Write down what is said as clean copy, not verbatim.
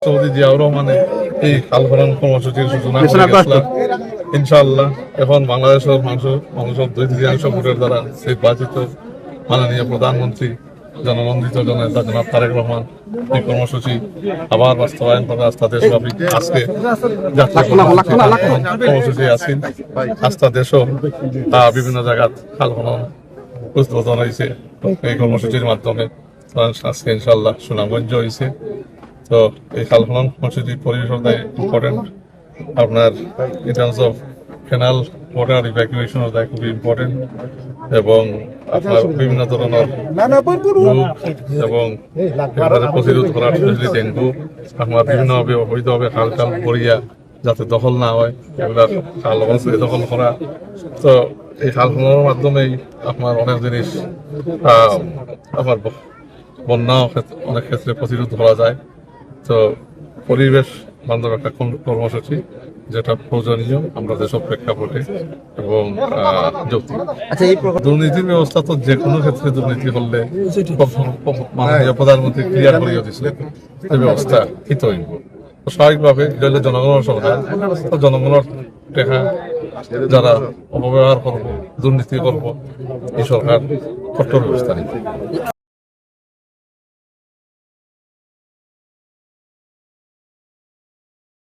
Saudi Ziaur রহমানের এই খাল খনন কর্মসূচির সূচনা করে গেছিলাম। ইনশাআল্লাহ এখন বাংলাদেশের মানুষের 2/3 ভোটের দ্বারা নির্বাচিত মাননীয় প্রধানমন্ত্রী জননন্দিত জননেতা জনাব তারেক রহমান এই কর্মসূচি আবার বাস্তবায়ন করে আস্থা দেশব্যাপী আজকে যাত্রা কর্মসূচি আছেন। আস্থা দেশও বিভিন্ন জায়গায় খাল খনন উদ্বোধন হয়েছে এই কর্মসূচির মাধ্যমে। আজকে ইনশাআল্লাহ সুনামগঞ্জ হয়েছে। তো এই খাল খনন কর্মসূচি পরিবেশের দায় ইম্পর্টেন্ট, আপনার in terms of canal water ইভ্যাকুয়েশনের দায় খুবই ইম্পর্টেন্ট, এবং আপনার বিভিন্ন ধরনের রোগ এবং প্রতিরোধ করার ডেঙ্গু আপনার বিভিন্নভাবে অবৈধভাবে খাল খাল ভরিয়া যাতে দখল না হয় এগুলার খাল অবস্থায় দখল করা। তো এই খাল খননের মাধ্যমেই আপনার অনেক জিনিস আমার বন্যা অনেক ক্ষেত্রে প্রতিরোধ করা যায়। তো পরিবেশ বান্ধব একটা কর্মসূচি যেটা প্রয়োজনীয় আমরা দেশের প্রেক্ষাপটে এবং যৌক্তিক। দুর্নীতির ব্যবস্থা তো যে কোনো ক্ষেত্রে দুর্নীতি করলে মাননীয় প্রধানমন্ত্রী ক্লিয়ার করিয়ে দিয়েছিলেন এই ব্যবস্থা হিত হইব। স্বাভাবিকভাবে এটা জনগণের সরকার, তো জনগণের টাকা যারা অপব্যবহার করবো দুর্নীতি করবো এই সরকার কঠোর ব্যবস্থা নিবে।